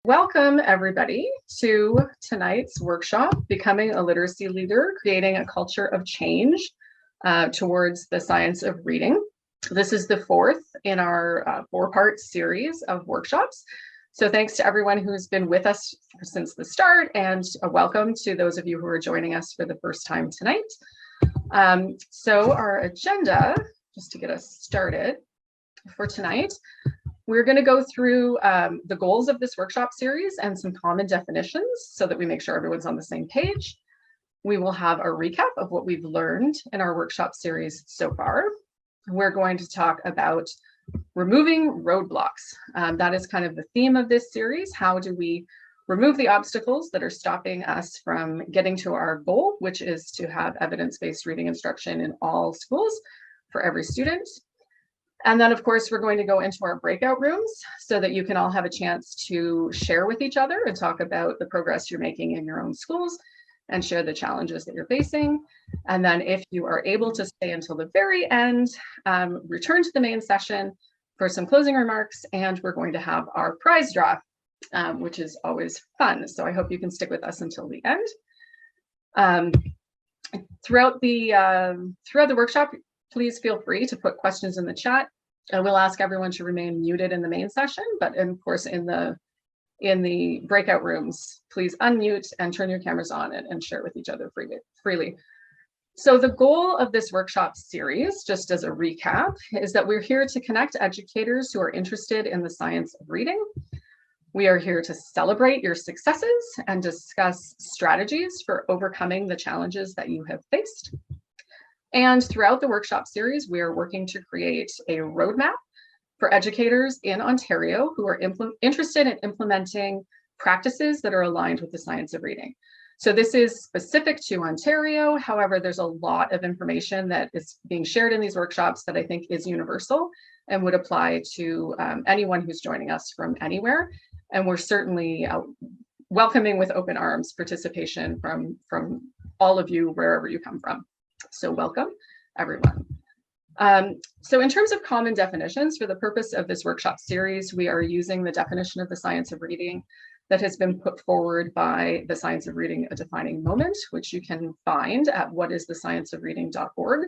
Welcome everybody to tonight's workshop, Becoming a Literacy Leader, Creating a Culture of Change towards the Science of Reading. This is the fourth in our four-part series of workshops. So thanks to everyone who's been with us since the start, and a welcome to those of you who are joining us for the first time tonight. So our agenda, just to get us started for tonight, we're going to go through the goals of this workshop series and some common definitions so that we make sure everyone's on the same page. We will have a recap of what we've learned in our workshop series so far. We're going to talk about removing roadblocks. That is kind of the theme of this series. How do we remove the obstacles that are stopping us from getting to our goal, which is to have evidence-based reading instruction in all schools for every student. And then, of course, we're going to go into our breakout rooms so that you can all have a chance to share with each other and talk about the progress you're making in your own schools and share the challenges that you're facing. And then if you are able to stay until the very end, return to the main session for some closing remarks, and we're going to have our prize draw, which is always fun. So I hope you can stick with us until the end. Throughout the workshop, please feel free to put questions in the chat. We'll ask everyone to remain muted in the main session, but of course in the breakout rooms, please unmute and turn your cameras on and share with each other freely. So the goal of this workshop series, just as a recap, is that we're here to connect educators who are interested in the science of reading. We are here to celebrate your successes and discuss strategies for overcoming the challenges that you have faced. And throughout the workshop series, we are working to create a roadmap for educators in Ontario who are interested in implementing practices that are aligned with the science of reading. So this is specific to Ontario. However, there's a lot of information that is being shared in these workshops that I think is universal and would apply to anyone who's joining us from anywhere. And we're certainly welcoming with open arms participation from all of you, wherever you come from. So welcome, everyone. So in terms of common definitions, for the purpose of this workshop series, we are using the definition of the science of reading that has been put forward by the Science of Reading, A Defining Moment, which you can find at whatisthescienceofreading.org.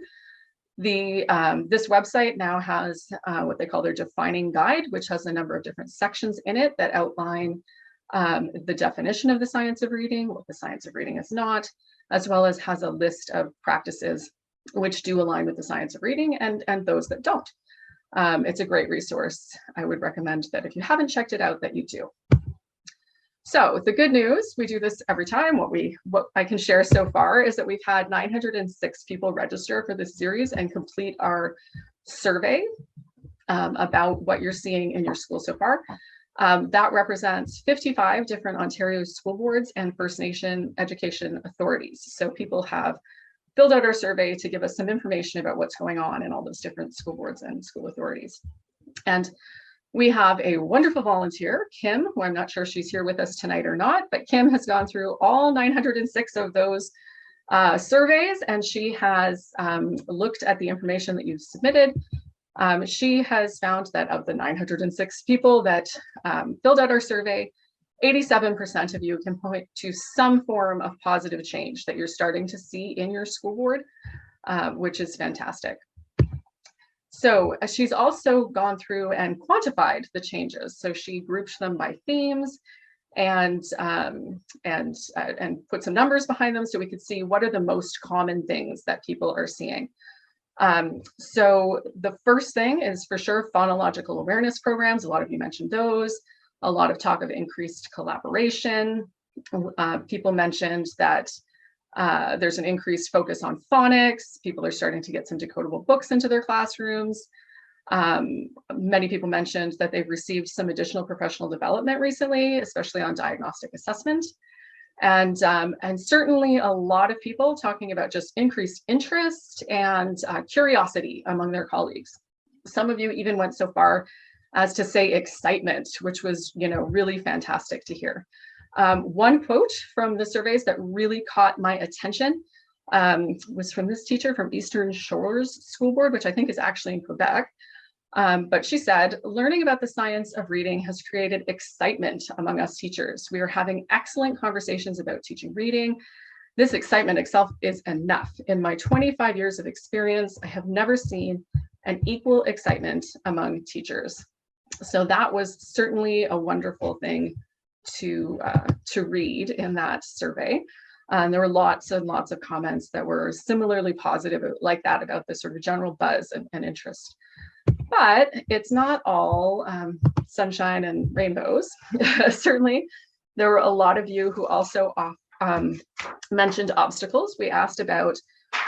This website now has what they call their defining guide, which has a number of different sections in it that outline the definition of the science of reading, what the science of reading is not, as well as has a list of practices which do align with the science of reading and those that don't. It's a great resource. I would recommend that if you haven't checked it out, that you do. So the good news, we do this every time. What I can share so far is that we've had 906 people register for this series and complete our survey about what you're seeing in your school so far. That represents 55 different Ontario school boards and First Nation education authorities. So people have filled out our survey to give us some information about what's going on in all those different school boards and school authorities. And we have a wonderful volunteer, Kim, who I'm not sure she's here with us tonight or not, but Kim has gone through all 906 of those surveys, and she has looked at the information that you've submitted. She has found that of the 906 people that filled out our survey, 87% of you can point to some form of positive change that you're starting to see in your school board, which is fantastic. So she's also gone through and quantified the changes. So she grouped them by themes and put some numbers behind them so we could see what are the most common things that people are seeing. So the first thing is for sure phonological awareness programs. A lot of you mentioned those. A lot of talk of increased collaboration. People mentioned that there's an increased focus on phonics. People are starting to get some decodable books into their classrooms. Many people mentioned that they've received some additional professional development recently, especially on diagnostic assessment. And certainly a lot of people talking about just increased interest and curiosity among their colleagues. Some of you even went so far as to say excitement, which was, really fantastic to hear. One quote from the surveys that really caught my attention was from this teacher from Eastern Shores School Board, which I think is actually in Quebec. But she said, learning about the science of reading has created excitement among us teachers. We are having excellent conversations about teaching reading. This excitement itself is enough. In my 25 years of experience, I have never seen an equal excitement among teachers. So that was certainly a wonderful thing to read in that survey. There were lots and lots of comments that were similarly positive like that about the sort of general buzz and interest. But it's not all sunshine and rainbows. Certainly, there were a lot of you who also mentioned obstacles. We asked about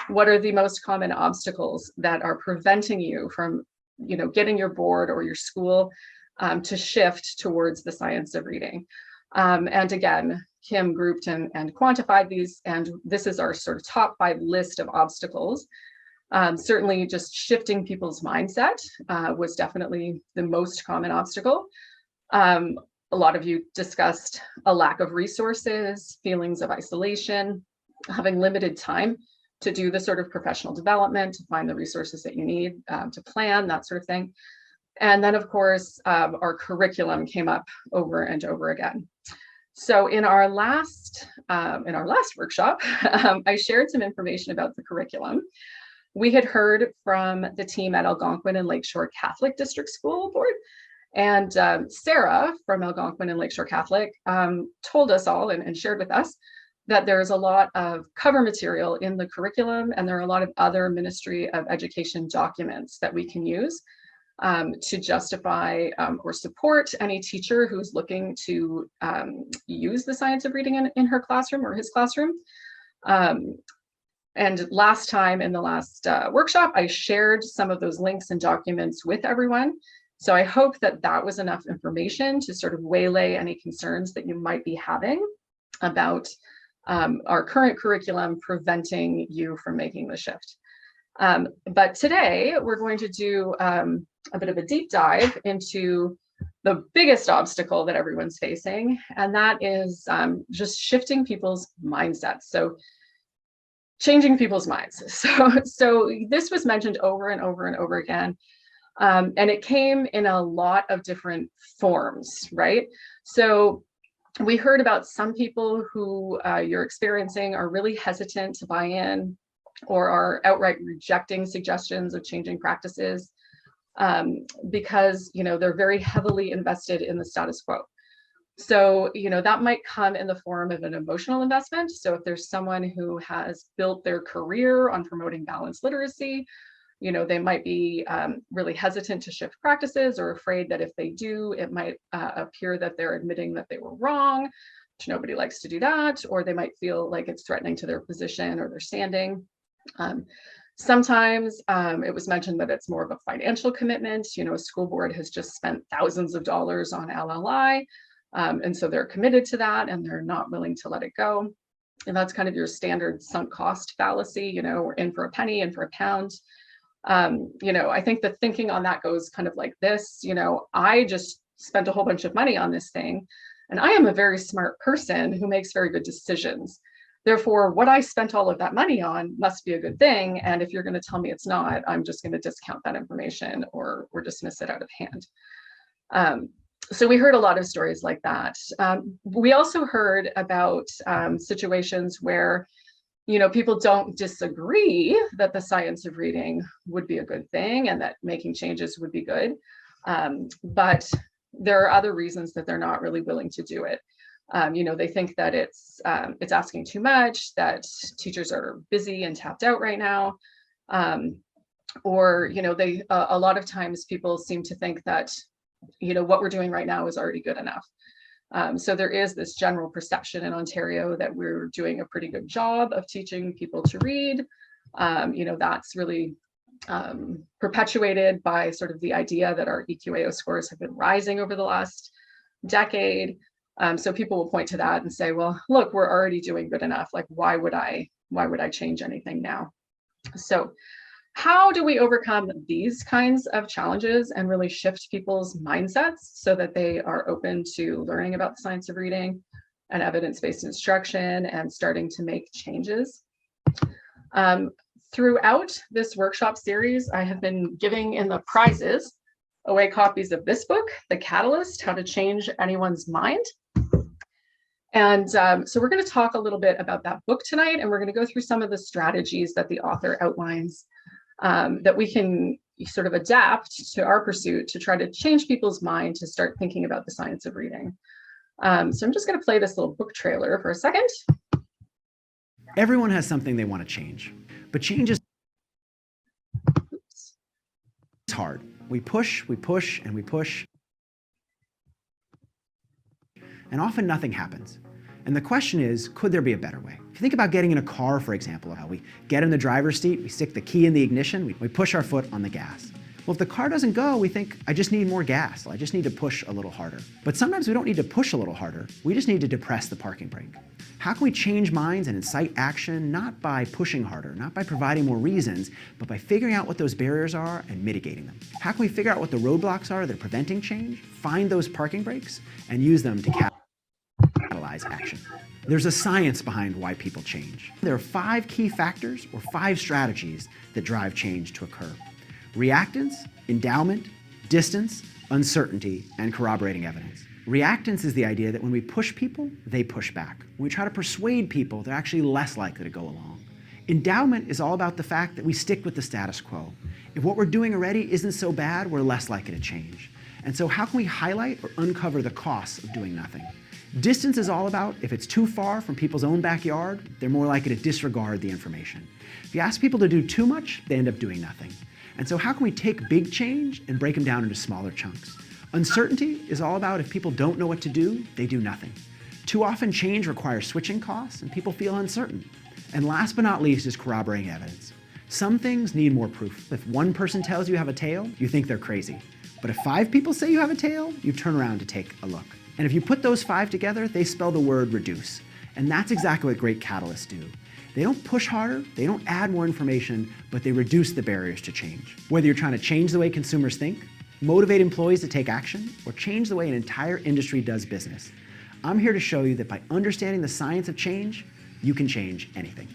what are the most common obstacles that are preventing you from, getting your board or your school to shift towards the science of reading. And again, Kim grouped and quantified these, and this is our sort of top 5 list of obstacles. Certainly just shifting people's mindset was definitely the most common obstacle. A lot of you discussed a lack of resources, feelings of isolation, having limited time to do the sort of professional development, to find the resources that you need, to plan, that sort of thing. And then, of course, our curriculum came up over and over again. So in our last workshop, I shared some information about the curriculum. We had heard from the team at Algonquin and Lakeshore Catholic District School Board, and Sarah from Algonquin and Lakeshore Catholic told us all and shared with us that there's a lot of cover material in the curriculum, and there are a lot of other Ministry of Education documents that we can use to justify or support any teacher who's looking to use the science of reading in her classroom or his classroom. And last time in the last workshop, I shared some of those links and documents with everyone. So I hope that that was enough information to sort of waylay any concerns that you might be having about our current curriculum preventing you from making the shift. But today we're going to do a bit of a deep dive into the biggest obstacle that everyone's facing, and that is just shifting people's mindsets. So changing people's minds. So this was mentioned over and over and over again. And it came in a lot of different forms, right? So we heard about some people who you're experiencing are really hesitant to buy in or are outright rejecting suggestions of changing practices because, they're very heavily invested in the status quo. So, that might come in the form of an emotional investment. So if there's someone who has built their career on promoting balanced literacy, they might be really hesitant to shift practices or afraid that if they do, it might appear that they're admitting that they were wrong, which nobody likes to do that, or they might feel like it's threatening to their position or their standing. Sometimes it was mentioned that it's more of a financial commitment. A school board has just spent thousands of dollars on LLI. And so they're committed to that and they're not willing to let it go. And that's kind of your standard sunk cost fallacy, we're in for a penny, in for a pound. I think the thinking on that goes kind of like this, I just spent a whole bunch of money on this thing, and I am a very smart person who makes very good decisions. Therefore, what I spent all of that money on must be a good thing. And if you're going to tell me it's not, I'm just going to discount that information or dismiss it out of hand. So we heard a lot of stories like that. We also heard about situations where, people don't disagree that the science of reading would be a good thing and that making changes would be good. But there are other reasons that they're not really willing to do it. They think that it's asking too much, that teachers are busy and tapped out right now. Or, a lot of times people seem to think that, what we're doing right now is already good enough. So there is this general perception in Ontario that we're doing a pretty good job of teaching people to read. That's really perpetuated by sort of the idea that our EQAO scores have been rising over the last decade. So people will point to that and say, well, look, we're already doing good enough. Like, why would I change anything now? So how do we overcome these kinds of challenges and really shift people's mindsets so that they are open to learning about the science of reading and evidence-based instruction and starting to make changes? Throughout this workshop series, I have been giving in the prizes away copies of this book, The Catalyst, How to Change Anyone's Mind. And so we're going to talk a little bit about that book tonight, and we're going to go through some of the strategies that the author outlines that we can sort of adapt to our pursuit to try to change people's mind to start thinking about the science of reading. So I'm just going to play this little book trailer for a second. Everyone has something they want to change, but change is hard. We push, and we push, and often nothing happens. And the question is, could there be a better way? If you think about getting in a car, for example, how we get in the driver's seat, we stick the key in the ignition, we push our foot on the gas. Well, if the car doesn't go, we think, I just need more gas. I just need to push a little harder. But sometimes we don't need to push a little harder. We just need to depress the parking brake. How can we change minds and incite action, not by pushing harder, not by providing more reasons, but by figuring out what those barriers are and mitigating them? How can we figure out what the roadblocks are that are preventing change, find those parking brakes, and use them to catalyze action? There's a science behind why people change. There are 5 key factors or 5 strategies that drive change to occur: reactance, endowment, distance, uncertainty, and corroborating evidence. Reactance is the idea that when we push people, they push back. When we try to persuade people, they're actually less likely to go along. Endowment is all about the fact that we stick with the status quo. If what we're doing already isn't so bad, we're less likely to change. And so how can we highlight or uncover the costs of doing nothing? Distance is all about if it's too far from people's own backyard, they're more likely to disregard the information. If you ask people to do too much, they end up doing nothing. And so how can we take big change and break them down into smaller chunks? Uncertainty is all about if people don't know what to do, they do nothing. Too often change requires switching costs and people feel uncertain. And last but not least is corroborating evidence. Some things need more proof. If one person tells you have a tail, you think they're crazy. But if 5 people say you have a tail, you turn around to take a look. And if you put those 5 together, they spell the word reduce. And that's exactly what great catalysts do. They don't push harder, they don't add more information, but they reduce the barriers to change. Whether you're trying to change the way consumers think, motivate employees to take action, or change the way an entire industry does business, I'm here to show you that by understanding the science of change, you can change anything.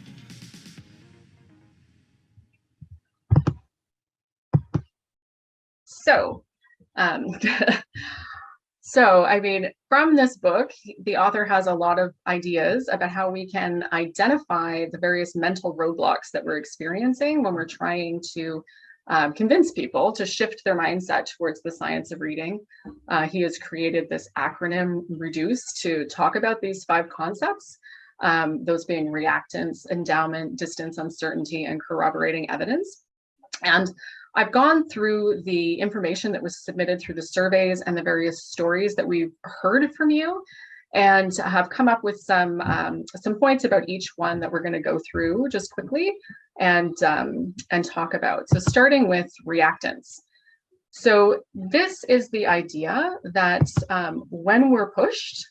So, So, I mean, from this book, the author has a lot of ideas about how we can identify the various mental roadblocks that we're experiencing when we're trying to convince people to shift their mindset towards the science of reading. He has created this acronym, REDUCE, to talk about these 5 concepts, those being reactance, endowment, distance, uncertainty, and corroborating evidence. And I've gone through the information that was submitted through the surveys and the various stories that we've heard from you, and have come up with some points about each one that we're going to go through just quickly and talk about. So starting with reactance. So this is the idea that when we're pushed,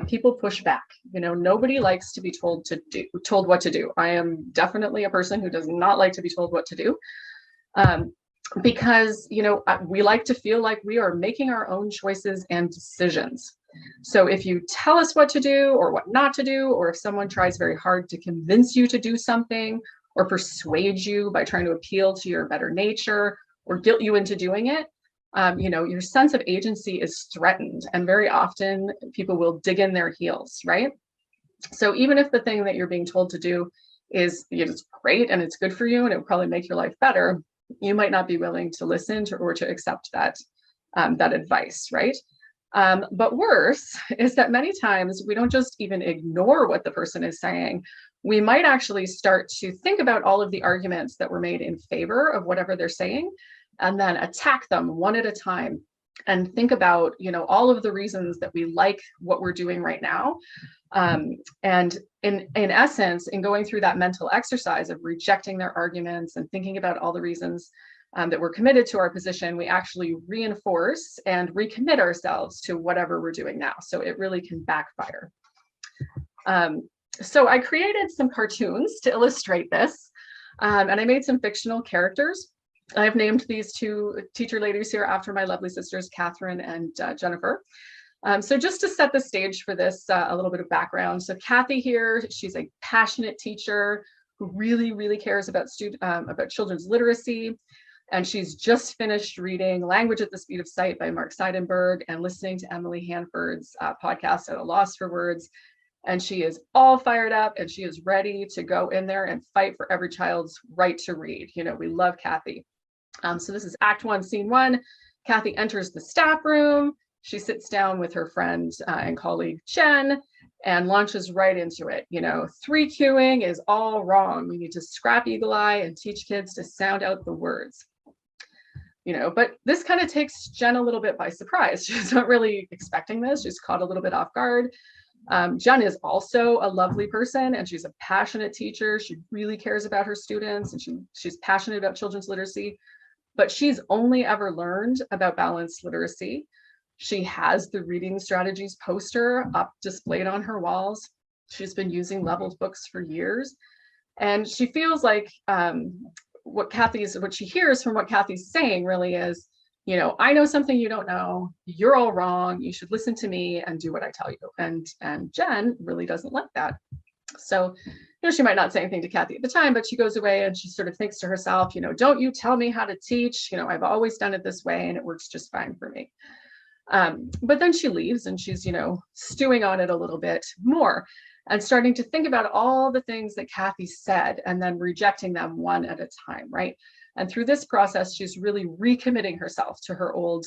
people push back. You know, nobody likes to be told what to do. I am definitely a person who does not like to be told what to do. Because, you know, we like to feel like we are making our own choices and decisions. So if you tell us what to do or what not to do, or if someone tries very hard to convince you to do something or persuade you by trying to appeal to your better nature or guilt you into doing it, you know, your sense of agency is threatened, and very often people will dig in their heels, right? So even if the thing that you're being told to do is, you know, it's great and it's good for you and it will probably make your life better, you might not be willing to listen to or to accept that advice, right? But worse is that many times we don't just even ignore what the person is saying. We might actually start to think about all of the arguments that were made in favor of whatever they're saying, and then attack them one at a time, and think about, you know, all of the reasons that we like what we're doing right now. And in essence, in going through that mental exercise of rejecting their arguments and thinking about all the reasons that we're committed to our position, we actually reinforce and recommit ourselves to whatever we're doing now. So it really can backfire. So I created some cartoons to illustrate this, and I made some fictional characters. I've named these 2 teacher ladies here after my lovely sisters, Catherine and Jennifer. So just to set the stage for this, a little bit of background. So Kathy here, she's a passionate teacher who really, really cares about children's literacy. And she's just finished reading Language at the Speed of Sight by Mark Seidenberg and listening to Emily Hanford's podcast at a loss for words. And she is all fired up and she is ready to go in there and fight for every child's right to read. You know, we love Kathy. So this is Act 1, Scene 1. Kathy enters the staff room. She sits down with her friend and colleague Jen and launches right into it. You know, 3 cueing is all wrong. We need to scrap eagle eye and teach kids to sound out the words. You know, but this kind of takes Jen a little bit by surprise. She's not really expecting this. She's caught a little bit off guard. Jen is also a lovely person and she's a passionate teacher. She really cares about her students and she's passionate about children's literacy, but she's only ever learned about balanced literacy. She has the reading strategies poster up displayed on her walls. She's been using leveled books for years. And she feels like what she hears from what Kathy's saying really is, you know, I know something you don't know, you're all wrong, you should listen to me and do what I tell you. And Jen really doesn't like that. So, you know, she might not say anything to Kathy at the time, but she goes away and she sort of thinks to herself, you know, don't you tell me how to teach, you know, I've always done it this way and it works just fine for me. But then she leaves and she's, you know, stewing on it a little bit more and starting to think about all the things that Kathy said and then rejecting them one at a time, right? And through this process, she's really recommitting herself to her old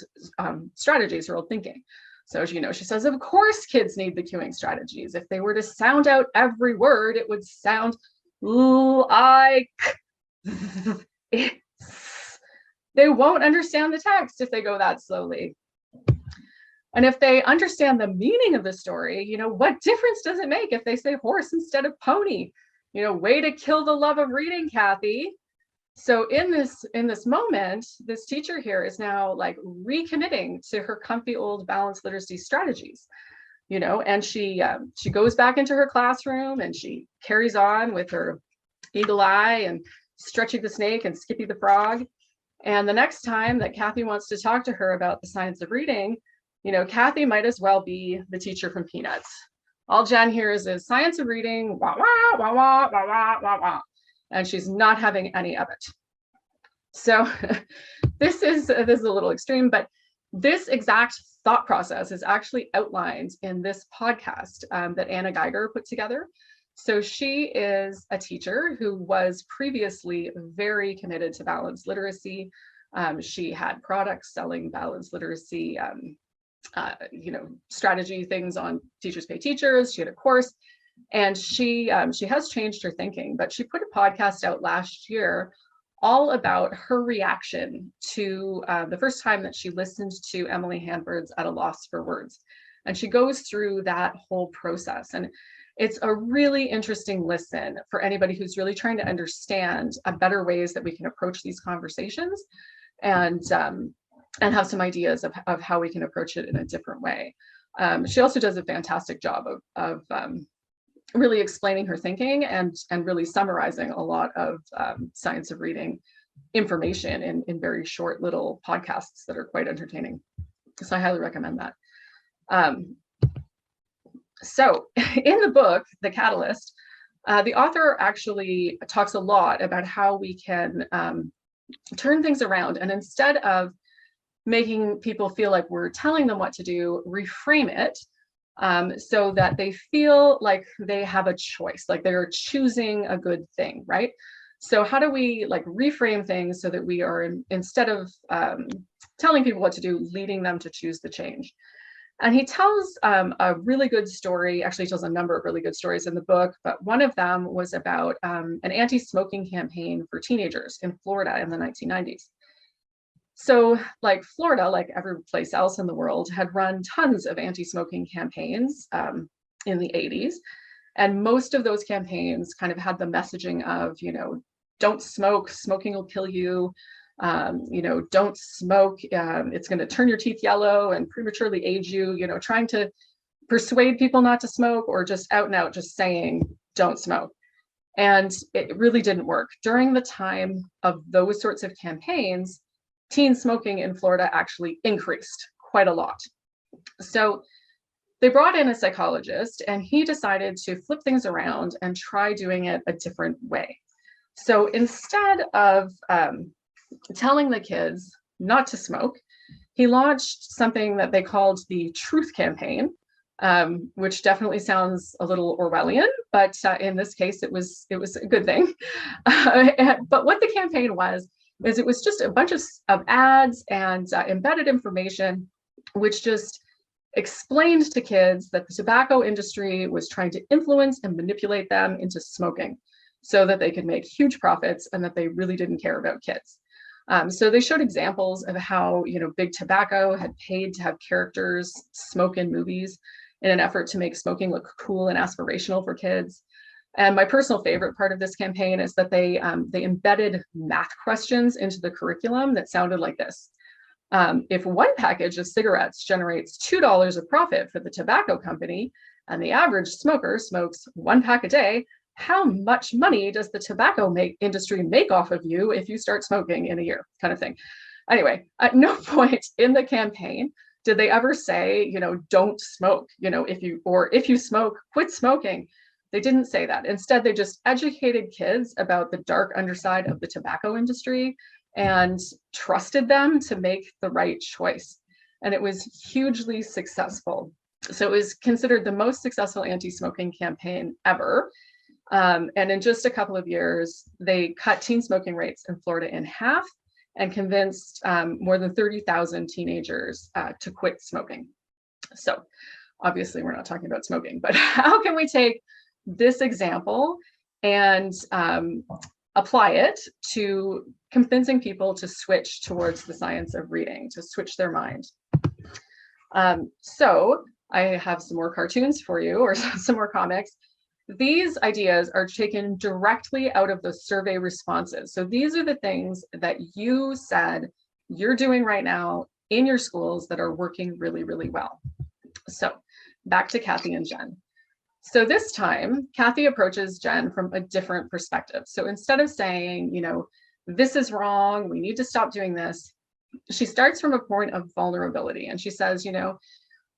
strategies, her old thinking. So, you know, she says, of course, kids need the cueing strategies. If they were to sound out every word, it would sound like they won't understand the text if they go that slowly. And if they understand the meaning of the story, you know, what difference does it make if they say horse instead of pony? You know, way to kill the love of reading, Kathy. So in this moment, this teacher here is now like recommitting to her comfy old balanced literacy strategies, you know, and she goes back into her classroom and she carries on with her eagle eye and Stretchy the snake and Skippy the frog. And the next time that Kathy wants to talk to her about the science of reading, you know, Kathy might as well be the teacher from Peanuts. All Jen hears is science of reading, wah, wah, wah, wah, wah, wah, wah, wah. And she's not having any of it. So this is a little extreme, but this exact thought process is actually outlined in this podcast that Anna Geiger put together. So she is a teacher who was previously very committed to balanced literacy. She had products selling balanced literacy, you know, strategy things on Teachers Pay Teachers. She had a course. And she has changed her thinking, but she put a podcast out last year all about her reaction to the first time that she listened to Emily Hanford's At a Loss for Words. And she goes through that whole process. And it's a really interesting listen for anybody who's really trying to understand better ways that we can approach these conversations and have some ideas of how we can approach it in a different way. She also does a fantastic job of really explaining her thinking and really summarizing a lot of science of reading information in very short little podcasts that are quite entertaining. So I highly recommend that. So in the book, The Catalyst, the author actually talks a lot about how we can turn things around and instead of making people feel like we're telling them what to do, reframe it so that they feel like they have a choice, like they're choosing a good thing, right? So how do we like reframe things so that we are, instead of telling people what to do, leading them to choose the change? And he tells a really good story, actually he tells a number of really good stories in the book, but one of them was about an anti-smoking campaign for teenagers in Florida in the 1990s. So like Florida, like every place else in the world, had run tons of anti-smoking campaigns in the 80s. And most of those campaigns kind of had the messaging of, you know, don't smoke, smoking will kill you. You know, don't smoke, it's going to turn your teeth yellow and prematurely age you, you know, trying to persuade people not to smoke or just out and out just saying, don't smoke. And it really didn't work. During the time of those sorts of campaigns, teen smoking in Florida actually increased quite a lot. So they brought in a psychologist and he decided to flip things around and try doing it a different way. So instead of telling the kids not to smoke, he launched something that they called the Truth Campaign, which definitely sounds a little Orwellian, but in this case, it was a good thing. But what the campaign was is it was just a bunch of ads and embedded information, which just explained to kids that the tobacco industry was trying to influence and manipulate them into smoking so that they could make huge profits and that they really didn't care about kids. So they showed examples of how, big tobacco had paid to have characters smoke in movies in an effort to make smoking look cool and aspirational for kids. And my personal favorite part of this campaign is that they embedded math questions into the curriculum that sounded like this. If one package of cigarettes generates $2 of profit for the tobacco company, and the average smoker smokes 1 pack a day, how much money does the tobacco industry make off of you if you start smoking in a year, kind of thing. Anyway, at no point in the campaign did they ever say, don't smoke, if you smoke, quit smoking. They didn't say that. Instead, they just educated kids about the dark underside of the tobacco industry and trusted them to make the right choice. And it was hugely successful. So it was considered the most successful anti-smoking campaign ever. And in just a couple of years, they cut teen smoking rates in Florida in half and convinced more than 30,000 teenagers to quit smoking. So obviously, we're not talking about smoking, but how can we take this example and apply it to convincing people to switch towards the science of reading, to switch their mind? So I have some more cartoons for you, or some more comics. These ideas are taken directly out of the survey responses. So these are the things that you said you're doing right now in your schools that are working really, really well. So back to Kathy and Jen. So this time, Kathy approaches Jen from a different perspective. So instead of saying, this is wrong, we need to stop doing this, she starts from a point of vulnerability. And she says,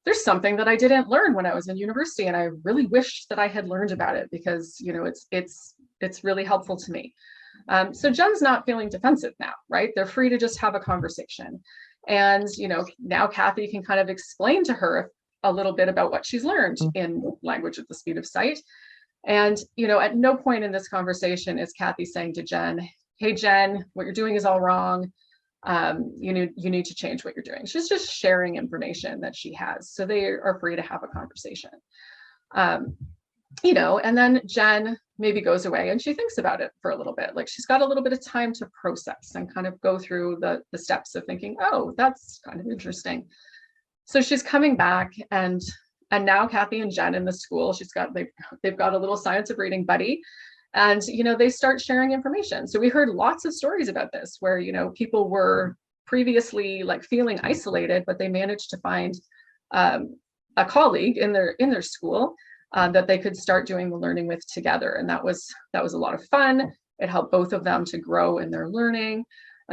there's something that I didn't learn when I was in university, and I really wished that I had learned about it because, it's really helpful to me. So Jen's not feeling defensive now, right? They're free to just have a conversation. And, now Kathy can kind of explain to her a little bit about what she's learned in language at the speed of sight. And, at no point in this conversation is Kathy saying to Jen, hey, Jen, what you're doing is all wrong. You need to change what you're doing. She's just sharing information that she has. So they are free to have a conversation. And then Jen maybe goes away and she thinks about it for a little bit. Like she's got a little bit of time to process and kind of go through the steps of thinking, oh, that's kind of interesting. So she's coming back, and now Kathy and Jen in the school, they've got a little science of reading buddy, and they start sharing information. So we heard lots of stories about this where people were previously like feeling isolated, but they managed to find a colleague in their school that they could start doing the learning with together, and that was a lot of fun. It helped both of them to grow in their learning.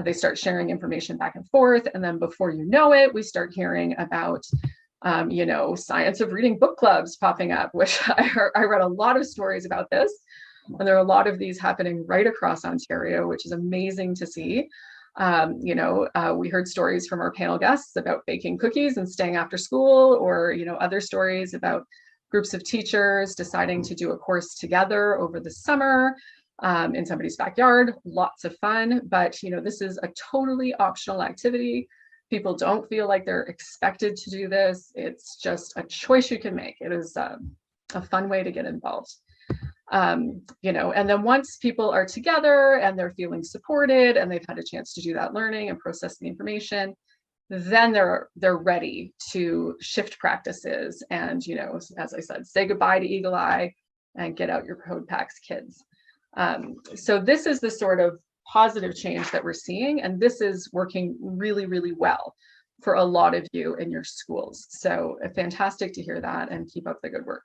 They start sharing information back and forth. And then before you know it, we start hearing about, science of reading book clubs popping up, which I read a lot of stories about this. And there are a lot of these happening right across Ontario, which is amazing to see. We heard stories from our panel guests about baking cookies and staying after school, or, other stories about groups of teachers deciding to do a course together over the summer. In somebody's backyard, lots of fun, but this is a totally optional activity. People don't feel like they're expected to do this. It's just a choice you can make. It is a fun way to get involved. And then once people are together and they're feeling supported and they've had a chance to do that learning and process the information, then they're ready to shift practices and, as I said, say goodbye to Eagle Eye and get out your code packs, kids. So this is the sort of positive change that we're seeing, and this is working really, really well for a lot of you in your schools. So fantastic to hear that, and keep up the good work.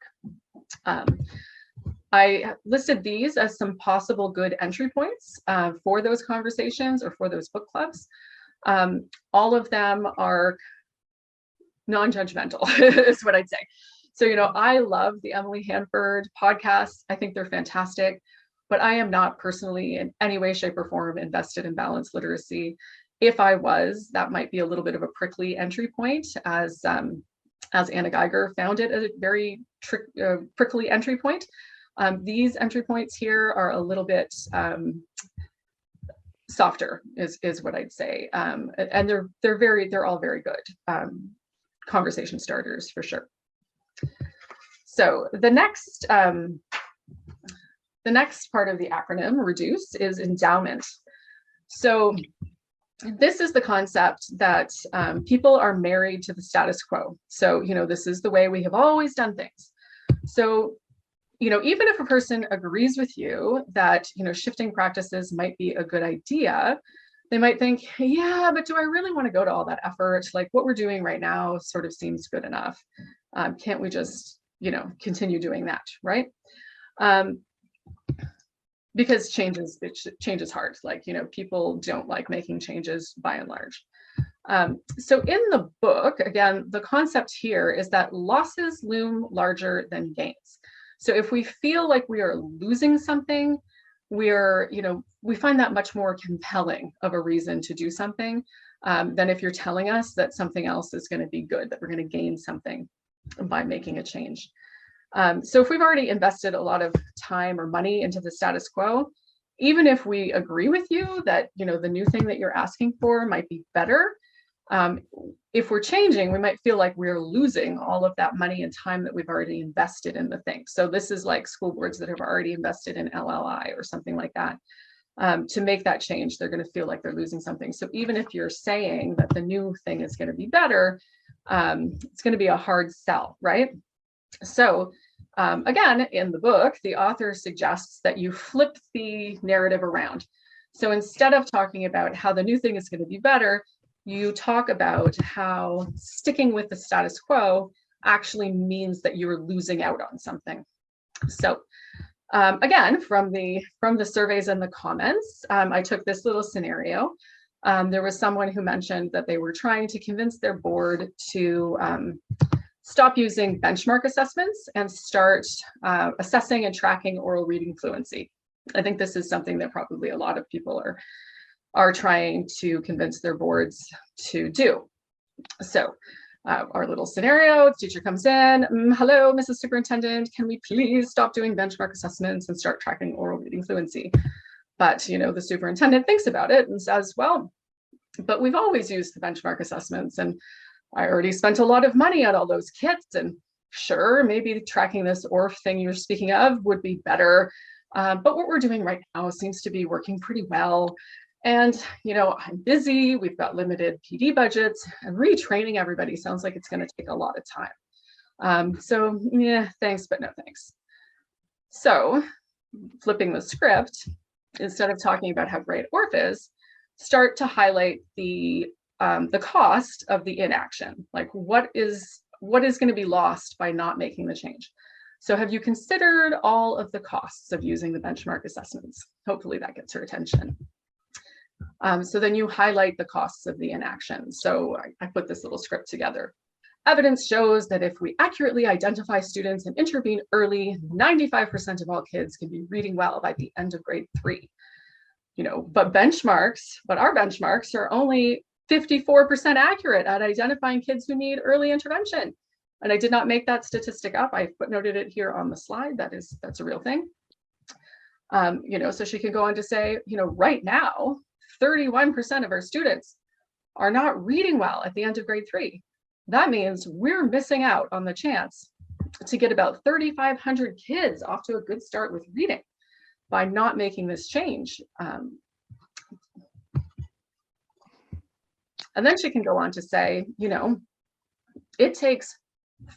I listed these as some possible good entry points for those conversations or for those book clubs. All of them are non-judgmental is what I'd say. So, I love the Emily Hanford podcasts. I think they're fantastic. but I am not personally in any way, shape, or form invested in balanced literacy. If I was, that might be a little bit of a prickly entry point, as Anna Geiger found it a very prickly entry point. These entry points here are a little bit softer, is what I'd say, and they're all very good conversation starters for sure. So the next part of the acronym REDUCE is endowment. So this is the concept that people are married to the status quo. So, you know, this is the way we have always done things. So, you know, even if a person agrees with you that, you know, shifting practices might be a good idea, they might think, yeah, but do I really want to go to all that effort? Like what we're doing right now sort of seems good enough. Can't we just, you know, continue doing that, right? Because change is hard. Like, you know, people don't like making changes by and large. So in the book, again, the concept here is that losses loom larger than gains. So if we feel like we are losing something, you know, we find that much more compelling of a reason to do something than if you're telling us that something else is going to be good, that we're going to gain something by making a change. So if we've already invested a lot of time or money into the status quo, even if we agree with you that, you know, the new thing that you're asking for might be better, if we're changing, we might feel like we're losing all of that money and time that we've already invested in the thing. So this is like school boards that have already invested in LLI or something like that. To make that change, they're going to feel like they're losing something. So even if you're saying that the new thing is going to be better, it's going to be a hard sell, right? So again, in the book, the author suggests that you flip the narrative around. So instead of talking about how the new thing is going to be better, you talk about how sticking with the status quo actually means that you're losing out on something. So again, from the surveys and the comments, I took this little scenario. There was someone who mentioned that they were trying to convince their board to stop using benchmark assessments and start assessing and tracking oral reading fluency. I think this is something that probably a lot of people are trying to convince their boards to do. So our little scenario, the teacher comes in, hello, Mrs. Superintendent, can we please stop doing benchmark assessments and start tracking oral reading fluency? But, you know, the superintendent thinks about it and says, well, but we've always used the benchmark assessments and I already spent a lot of money on all those kits, and sure, maybe tracking this ORF thing you're speaking of would be better. But what we're doing right now seems to be working pretty well. And, you know, I'm busy, we've got limited PD budgets, and retraining everybody sounds like it's going to take a lot of time. So yeah, thanks, but no thanks. So flipping the script, instead of talking about how great ORF is, start to highlight the cost of the inaction. Like what is going to be lost by not making the change? So have you considered all of the costs of using the benchmark assessments? Hopefully that gets her attention. So then you highlight the costs of the inaction. So I put this little script together. Evidence shows that if we accurately identify students and intervene early, 95% of all kids can be reading well by the end of grade 3. You know, but our benchmarks are only 54% accurate at identifying kids who need early intervention. And I did not make that statistic up. I footnoted it here on the slide. That's a real thing. You know, so she can go on to say, you know, right now, 31% of our students are not reading well at the end of grade 3. That means we're missing out on the chance to get about 3,500 kids off to a good start with reading by not making this change. And then she can go on to say, you know, it takes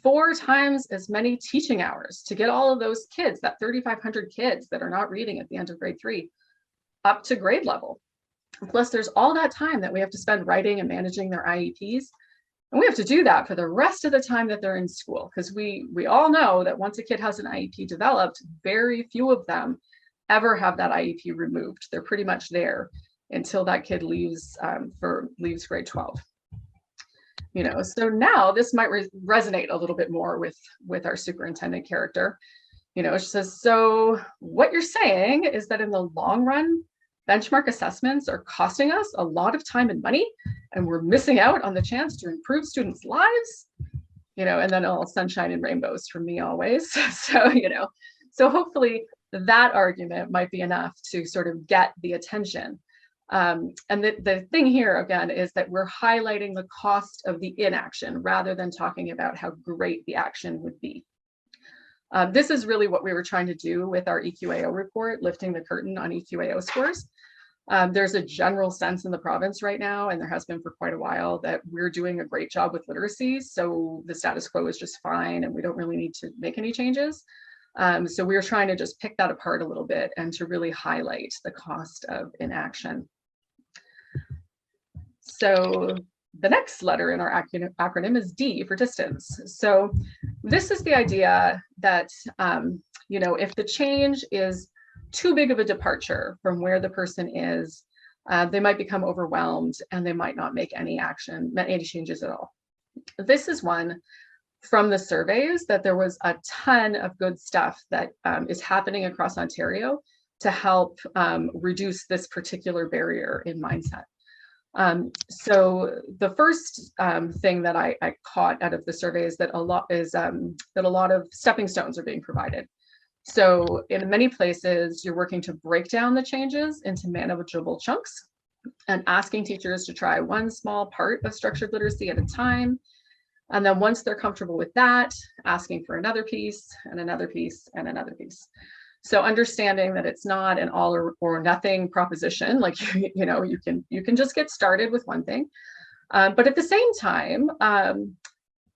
4 times as many teaching hours to get all of those kids, that 3,500 kids that are not reading at the end of grade 3, up to grade level. Plus there's all that time that we have to spend writing and managing their IEPs. And we have to do that for the rest of the time that they're in school, because we all know that once a kid has an IEP developed, very few of them ever have that IEP removed. They're pretty much there until that kid leaves grade 12. You know, so now this might resonate a little bit more with our superintendent character. She says, so what you're saying is that in the long run, benchmark assessments are costing us a lot of time and money, and we're missing out on the chance to improve students' lives, and then all sunshine and rainbows from me always. So hopefully that argument might be enough to sort of get the attention. And the thing here, again, is that we're highlighting the cost of the inaction rather than talking about how great the action would be. This is really what we were trying to do with our EQAO report, lifting the curtain on EQAO scores. There's a general sense in the province right now, and there has been for quite a while, that we're doing a great job with literacy. So the status quo is just fine, and we don't really need to make any changes. So we're trying to just pick that apart a little bit and to really highlight the cost of inaction. So the next letter in our acronym is D for distance. So this is the idea that, if the change is too big of a departure from where the person is, they might become overwhelmed and they might not make any changes at all. This is one from the surveys that there was a ton of good stuff that is happening across Ontario to help reduce this particular barrier in mindset. So the first thing that I caught out of the survey is that a lot of stepping stones are being provided. So in many places, you're working to break down the changes into manageable chunks and asking teachers to try one small part of structured literacy at a time. And then once they're comfortable with that, asking for another piece and another piece and another piece. So understanding that it's not an all or nothing proposition, like, you can just get started with one thing, but at the same time,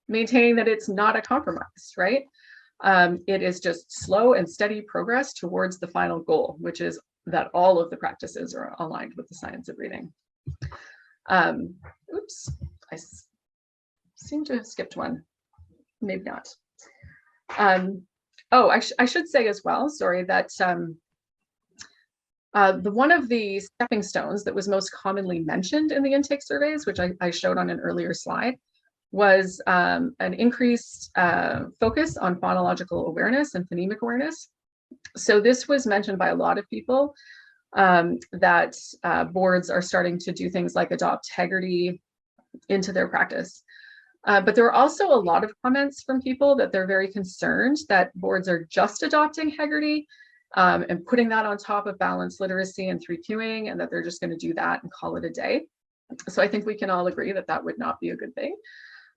maintaining that it's not a compromise, right? It is just slow and steady progress towards the final goal, which is that all of the practices are aligned with the science of reading. Oops, I seem to have skipped one, maybe not. I should say as well, sorry, that one of the stepping stones that was most commonly mentioned in the intake surveys, which I showed on an earlier slide, was an increased focus on phonological awareness and phonemic awareness. So this was mentioned by a lot of people, that boards are starting to do things like adopt Haggerty into their practice. But there were also a lot of comments from people that they're very concerned that boards are just adopting Haggerty and putting that on top of balanced literacy and 3Qing, and that they're just going to do that and call it a day. So I think we can all agree that that would not be a good thing.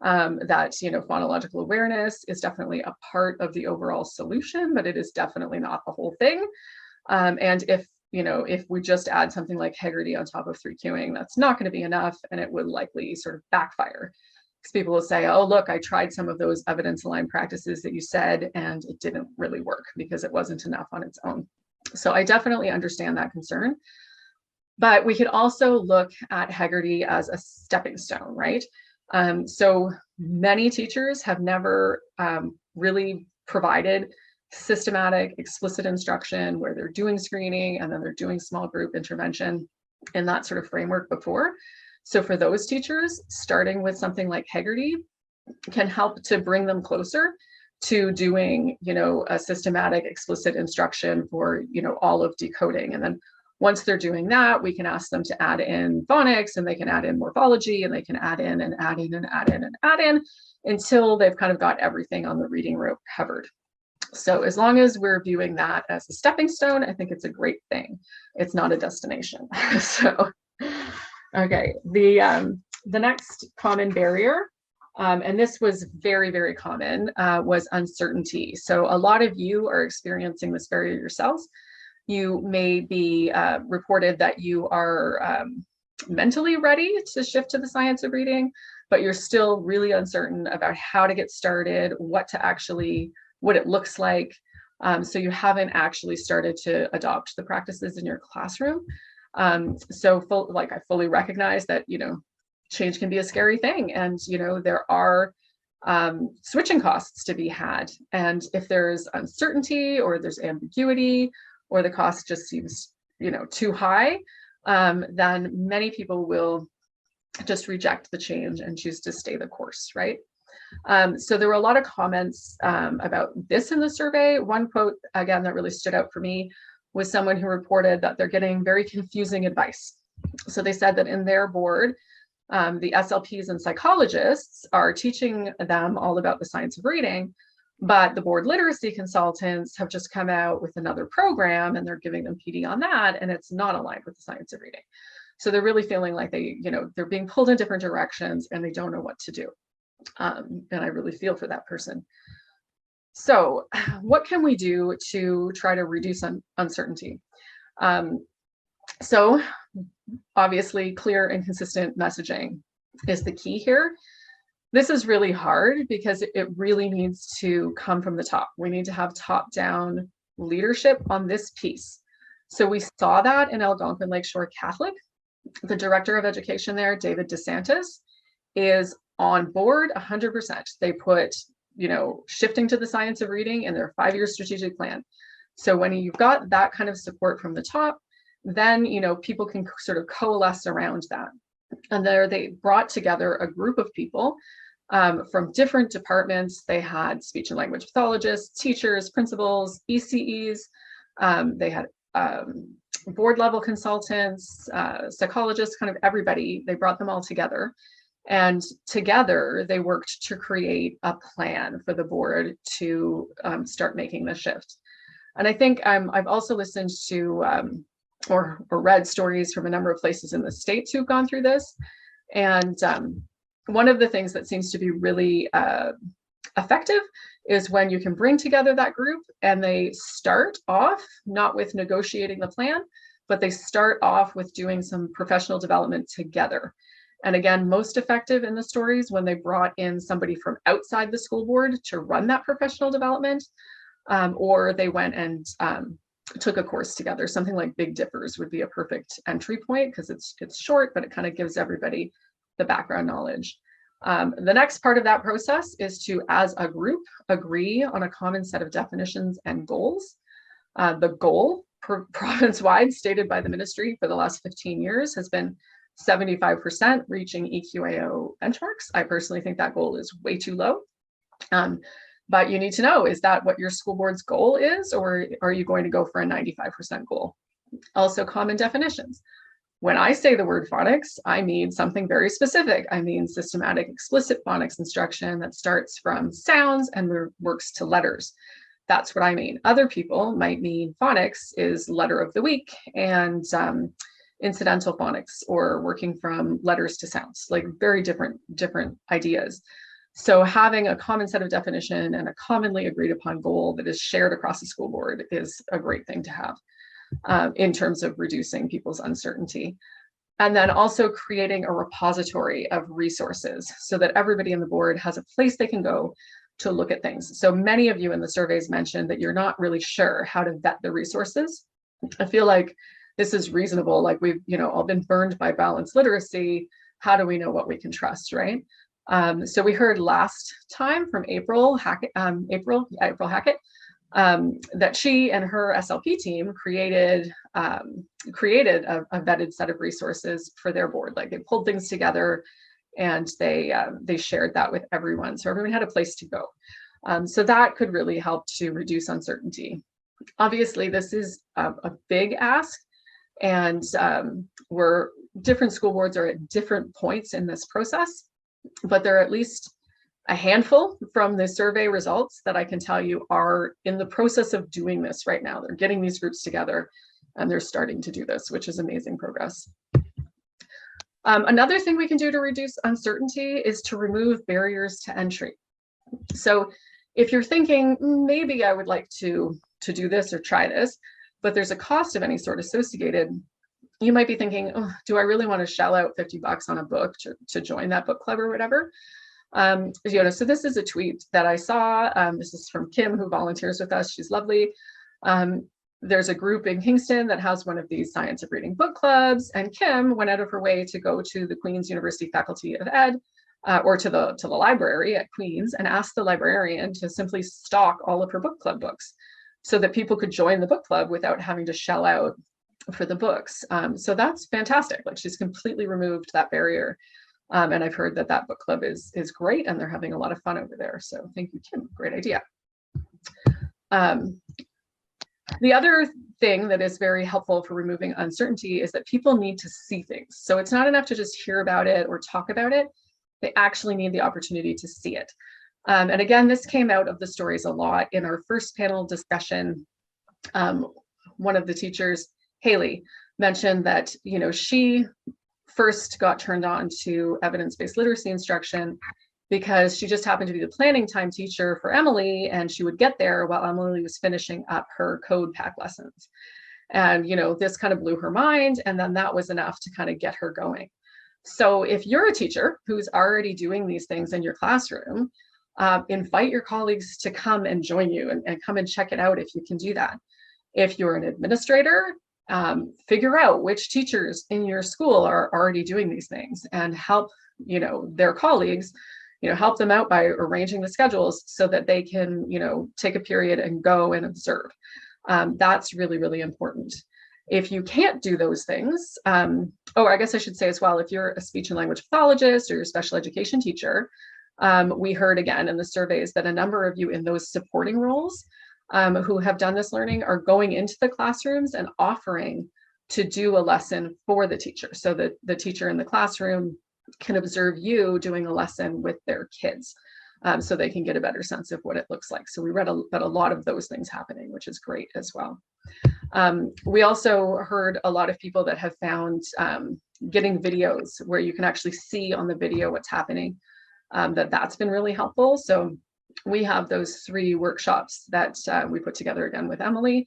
That, phonological awareness is definitely a part of the overall solution, but it is definitely not the whole thing. And if we just add something like Haggerty on top of 3Qing, that's not going to be enough, and it would likely sort of backfire. Because people will say, oh, look, I tried some of those evidence-aligned practices that you said, and it didn't really work because it wasn't enough on its own. So I definitely understand that concern. But we could also look at Haggerty as a stepping stone, right? So many teachers have never really provided systematic, explicit instruction where they're doing screening and then they're doing small group intervention in that sort of framework before. So for those teachers, starting with something like Haggerty can help to bring them closer to doing, a systematic, explicit instruction for, all of decoding. And then once they're doing that, we can ask them to add in phonics, and they can add in morphology, and they can add in and add in and add in and add in until they've kind of got everything on the reading rope covered. So as long as we're viewing that as a stepping stone, I think it's a great thing. It's not a destination. So, okay, the next common barrier, and this was very, very common, was uncertainty. So a lot of you are experiencing this barrier yourselves. You may be reported that you are mentally ready to shift to the science of reading, but you're still really uncertain about how to get started, what it looks like. So you haven't actually started to adopt the practices in your classroom. So I fully recognize that, change can be a scary thing, and, there are switching costs to be had. And if there's uncertainty or there's ambiguity, or the cost just seems, too high, then many people will just reject the change and choose to stay the course, right? So there were a lot of comments about this in the survey. One quote, again, that really stood out for me was someone who reported that they're getting very confusing advice. So they said that in their board, the SLPs and psychologists are teaching them all about the science of reading, but the board literacy consultants have just come out with another program and they're giving them PD on that, and it's not aligned with the science of reading. So they're really feeling like they're being pulled in different directions and they don't know what to do. And I really feel for that person. So what can we do to try to reduce uncertainty? So obviously, clear and consistent messaging is the key here. This is really hard because it really needs to come from the top. We need to have top-down leadership on this piece. So we saw that in Algonquin Lakeshore Catholic. The director of education there, David DeSantis, is on board 100%. They put, shifting to the science of reading in their 5-year strategic plan. So when you've got that kind of support from the top, then, people can sort of coalesce around that. And there they brought together a group of people from different departments. They had speech and language pathologists, teachers, principals, ECEs. They had board level consultants, psychologists, kind of everybody. They brought them all together. And together they worked to create a plan for the board to start making the shift. And I think I've also listened to or read stories from a number of places in the States who've gone through this. And one of the things that seems to be really effective is when you can bring together that group and they start off not with negotiating the plan, but they start off with doing some professional development together. And again, most effective in the stories when they brought in somebody from outside the school board to run that professional development, or they went and took a course together. Something like Big Dippers would be a perfect entry point because it's short, but it kind of gives everybody the background knowledge. The next part of that process is to, as a group, agree on a common set of definitions and goals. The goal province-wide stated by the ministry for the last 15 years has been 75% reaching EQAO benchmarks. I personally think that goal is way too low. But you need to know, is that what your school board's goal is, or are you going to go for a 95% goal? Also, common definitions. When I say the word phonics, I mean something very specific. I mean systematic explicit phonics instruction that starts from sounds and works to letters. That's what I mean. Other people might mean phonics is letter of the week and incidental phonics, or working from letters to sounds, like very different ideas. So having a common set of definition and a commonly agreed upon goal that is shared across the school board is a great thing to have in terms of reducing people's uncertainty. And then also creating a repository of resources so that everybody in the board has a place they can go to look at things. So many of you in the surveys mentioned that you're not really sure how to vet the resources. I feel like this is reasonable. Like we've, all been burned by balanced literacy. How do we know what we can trust, right? So we heard last time from April Hackett, that she and her SLP team created a vetted set of resources for their board. Like they pulled things together and they shared that with everyone. So everyone had a place to go. So that could really help to reduce uncertainty. Obviously, this is a big ask, and different school boards are at different points in this process. But there are at least a handful from the survey results that I can tell you are in the process of doing this right now. They're getting these groups together and they're starting to do this, which is amazing progress. Another thing we can do to reduce uncertainty is to remove barriers to entry. So if you're thinking, maybe I would like to do this or try this, but there's a cost of any sort associated, you might be thinking, oh, do I really want to shell out $50 on a book to join that book club or whatever? So this is a tweet that I saw. This is from Kim, who volunteers with us. She's lovely. There's a group in Kingston that has one of these Science of Reading book clubs, and Kim went out of her way to go to the Queen's University Faculty of Ed, or to the library at Queen's, and asked the librarian to simply stock all of her book club books so that people could join the book club without having to shell out for the books. So that's fantastic. Like she's completely removed that barrier. And I've heard that that book club is great, and they're having a lot of fun over there. So thank you, Kim. Great idea. The other thing that is very helpful for removing uncertainty is that people need to see things. So it's not enough to just hear about it or talk about it. They actually need the opportunity to see it. And again, this came out of the stories a lot in our first panel discussion. One of the teachers, Haley, mentioned that, you know, she first got turned on to evidence-based literacy instruction because she just happened to be the planning time teacher for Emily, and she would get there while Emily was finishing up her code pack lessons. And, you know, this kind of blew her mind, and then that was enough to kind of get her going. So if you're a teacher who's already doing these things in your classroom, invite your colleagues to come and join you and come and check it out if you can do that. If you're an administrator, figure out which teachers in your school are already doing these things and help, you know, their colleagues, you know, help them out by arranging the schedules so that they can, you know, take a period and go and observe. That's really, really important. If you can't do those things, oh, I guess I should say as well, if you're a speech and language pathologist or you're a special education teacher, we heard again in the surveys that a number of you in those supporting roles who have done this learning are going into the classrooms and offering to do a lesson for the teacher, so that the teacher in the classroom can observe you doing a lesson with their kids, so they can get a better sense of what it looks like. So we read about a lot of those things happening, which is great as well. We also heard a lot of people that have found getting videos where you can actually see on the video what's happening, that's been really helpful. So we have those 3 workshops that we put together again with Emily.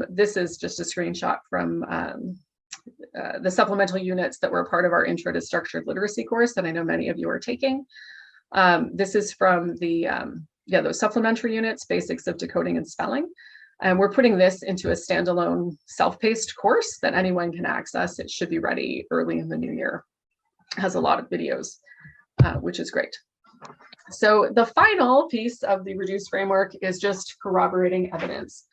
This is just a screenshot from the supplemental units that were part of our Intro to Structured Literacy course that I know many of you are taking. This is from the, those supplementary units, Basics of Decoding and Spelling. And we're putting this into a standalone self-paced course that anyone can access. It should be ready early in the new year. It has a lot of videos, which is great. So the final piece of the reduced framework is just corroborating evidence.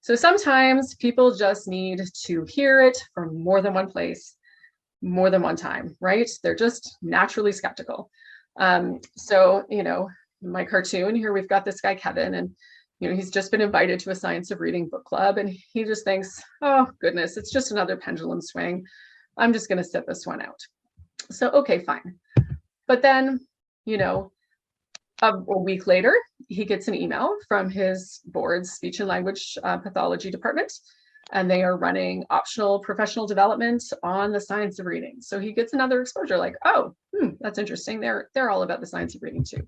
So sometimes people just need to hear it from more than one place, more than one time, right? They're just naturally skeptical. So, you know, my cartoon here, we've got this guy, Kevin, and, you know, he's just been invited to a Science of Reading book club, and he just thinks, oh, goodness, it's just another pendulum swing. I'm just going to sit this one out. So, okay, fine. But then, you know, a week later, he gets an email from his board's speech and language pathology department, and they are running optional professional development on the science of reading. So he gets another exposure, like, oh, that's interesting. They're all about the science of reading too.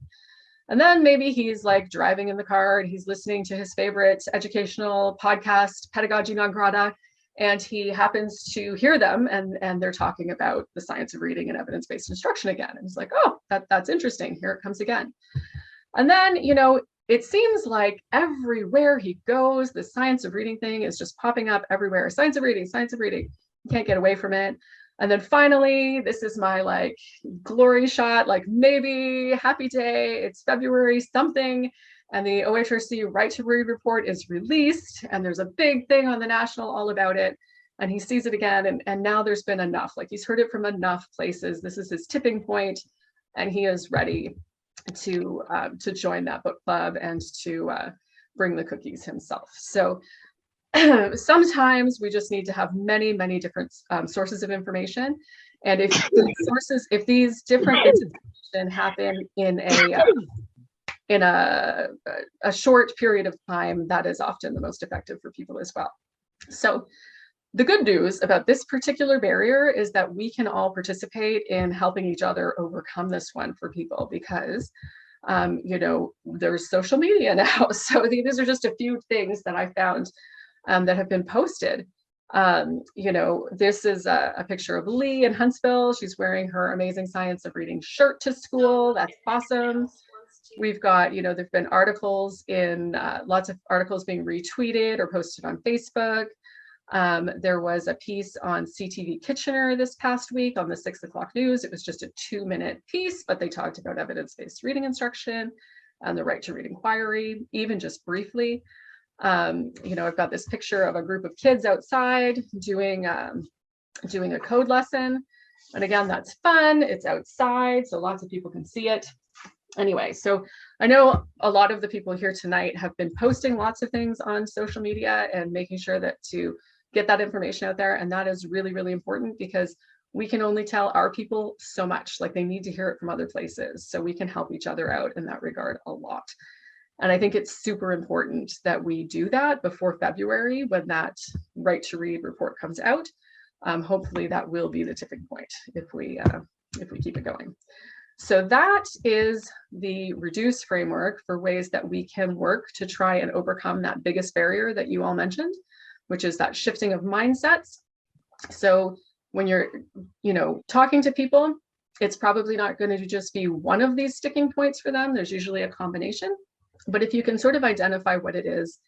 And then maybe he's like driving in the car and he's listening to his favorite educational podcast, Pedagogy Non Grata, and he happens to hear them and they're talking about the science of reading and evidence-based instruction again. And he's like, oh, that's interesting. Here it comes again. And then, you know, it seems like everywhere he goes, the science of reading thing is just popping up everywhere. Science of reading, science of reading. You can't get away from it. And then finally, this is my like glory shot, like maybe happy day, it's February something, and the OHRC Right to Read report is released, and there's a big thing on the national all about it, and he sees it again, and now there's been enough, like he's heard it from enough places. This is his tipping point, and he is ready to join that book club and to bring the cookies himself. So sometimes we just need to have many, many different sources of information. And if these different bits of information happen in a short period of time, that is often the most effective for people as well. So the good news about this particular barrier is that we can all participate in helping each other overcome this one for people, because you know, there's social media now. So these are just a few things that I found that have been posted. You know, this is a picture of Lee in Huntsville. She's wearing her amazing Science of Reading shirt to school. That's awesome. We've got, you know, there've been articles in lots of articles being retweeted or posted on Facebook. There was a piece on CTV Kitchener this past week on the 6 o'clock news. It was just a 2-minute piece, but they talked about evidence-based reading instruction and the right to read inquiry, even just briefly. You know, I've got this picture of a group of kids outside doing a code lesson. And again, that's fun. It's outside, so lots of people can see it. Anyway, so I know a lot of the people here tonight have been posting lots of things on social media and making sure that to get that information out there. And that is really, really important because we can only tell our people so much. Like, they need to hear it from other places. So we can help each other out in that regard a lot. And I think it's super important that we do that before February when that Right to Read report comes out. Hopefully that will be the tipping point if we keep it going. So that is the reduce framework for ways that we can work to try and overcome that biggest barrier that you all mentioned, which is that shifting of mindsets. So when you're, talking to people, it's probably not going to just be one of these sticking points for them. There's usually a combination. But if you can sort of identify what it is,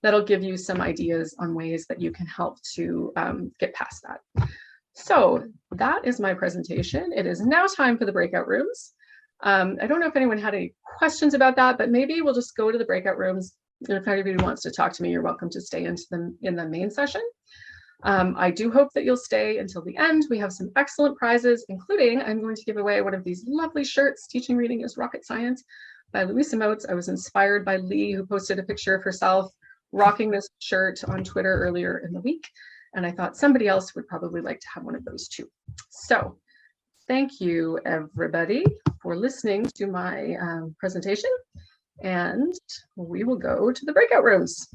that'll give you some ideas on ways that you can help to get past that. So that is my presentation. It is now time for the breakout rooms. I don't know if anyone had any questions about that, but maybe we'll just go to the breakout rooms. And if anybody wants to talk to me, you're welcome to stay in the main session. I do hope that you'll stay until the end. We have some excellent prizes, including I'm going to give away one of these lovely shirts, Teaching Reading is Rocket Science, by Louisa Moats. I was inspired by Lee, who posted a picture of herself rocking this shirt on Twitter earlier in the week. And I thought somebody else would probably like to have one of those too. So thank you, everybody, for listening to my presentation. And we will go to the breakout rooms.